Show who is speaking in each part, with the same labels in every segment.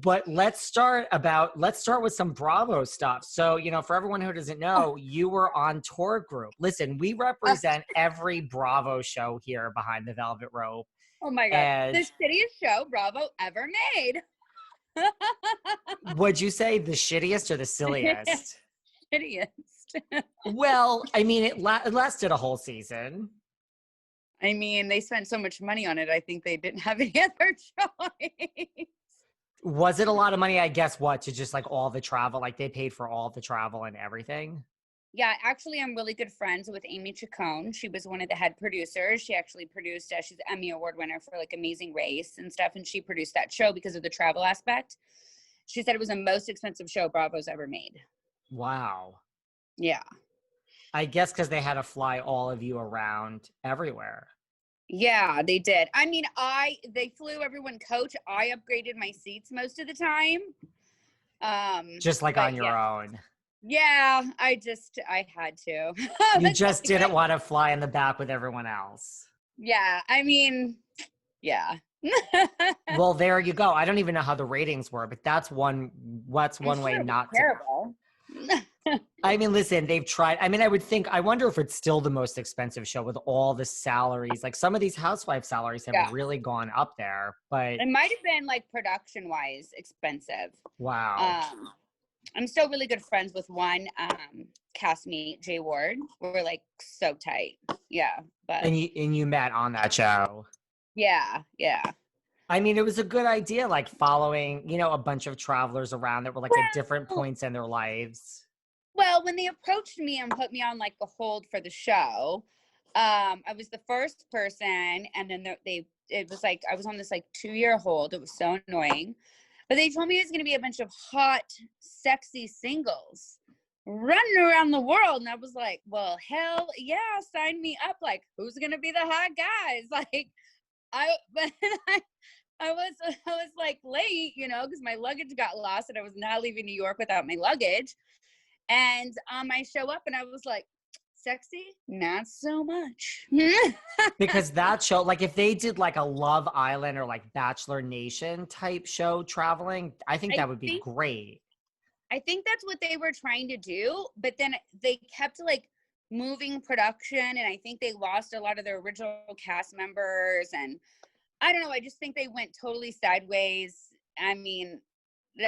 Speaker 1: But let's start with some Bravo stuff. So, for everyone who doesn't know, you were on tour group. Listen, we represent every Bravo show here behind the Velvet Rope.
Speaker 2: Oh my God.
Speaker 1: And
Speaker 2: the shittiest show Bravo ever made.
Speaker 1: Would you say the shittiest or the silliest?
Speaker 2: Shittiest.
Speaker 1: Well, I mean, it lasted a whole season.
Speaker 2: I mean, they spent so much money on it. I think they didn't have any other choice.
Speaker 1: Was it a lot of money, I guess, to just like all the travel? Like they paid for all the travel and everything?
Speaker 2: Yeah, actually, I'm really good friends with Amy Chacon. She was one of the head producers. She actually produced, she's an Emmy Award winner for like Amazing Race and stuff. And she produced that show because of the travel aspect. She said it was the most expensive show Bravo's ever made.
Speaker 1: Wow.
Speaker 2: Yeah.
Speaker 1: I guess because they had to fly all of you around everywhere.
Speaker 2: Yeah, they did. I mean, they flew everyone coach. I upgraded my seats most of the time.
Speaker 1: Just like on your own.
Speaker 2: Yeah, I had to.
Speaker 1: You just didn't want to fly in the back with everyone else.
Speaker 2: Yeah, I mean, yeah.
Speaker 1: Well, there you go. I don't even know how the ratings were, but that's one way not
Speaker 2: terrible.
Speaker 1: I mean, listen, they've tried. I mean, I wonder if it's still the most expensive show with all the salaries. Like some of these housewife salaries have really gone up there, but
Speaker 2: it might have been like production wise expensive.
Speaker 1: Wow.
Speaker 2: I'm still really good friends with one castmate, Jay Ward. We're like so tight. Yeah. But
Speaker 1: and you met on that show.
Speaker 2: Yeah.
Speaker 1: I mean, it was a good idea, like following, a bunch of travelers around that were like at different points in their lives.
Speaker 2: Well, when they approached me and put me on like a hold for the show, I was the first person, and then it was like I was on this like 2-year hold. It was so annoying. But they told me it was going to be a bunch of hot, sexy singles running around the world. And I was like, well, hell yeah, sign me up. Like, who's going to be the hot guys? Like, I was like late, because my luggage got lost and I was not leaving New York without my luggage. And I show up and I was like, sexy? Not so much.
Speaker 1: Because that show, like if they did like a Love Island or like Bachelor Nation type show traveling, I think that would be great.
Speaker 2: I think that's what they were trying to do, but then they kept like moving production, and I think they lost a lot of their original cast members, and I don't know, I just think they went totally sideways. I mean,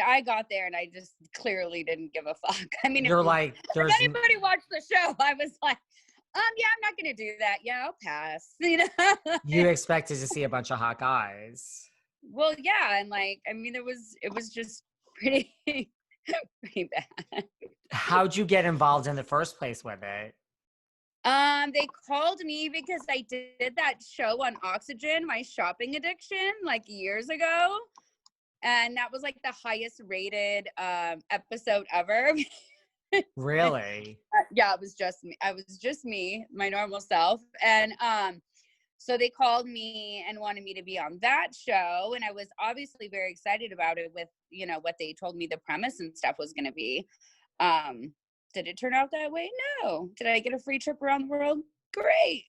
Speaker 2: I got there and I just clearly didn't give a fuck. I mean,
Speaker 1: if
Speaker 2: anybody watched the show, I was like, yeah, I'm not going to do that. Yeah, I'll pass.
Speaker 1: You expected to see a bunch of hot guys.
Speaker 2: Well, yeah. And like, I mean, it was just pretty bad.
Speaker 1: How'd you get involved in the first place with it?
Speaker 2: They called me because I did that show on Oxygen, my shopping addiction, like years ago. And that was like the highest rated episode ever.
Speaker 1: Really?
Speaker 2: Yeah, it was just me. I was just me, my normal self. And so they called me and wanted me to be on that show. And I was obviously very excited about it with, what they told me the premise and stuff was going to be. Did it turn out that way? No. Did I get a free trip around the world? Great.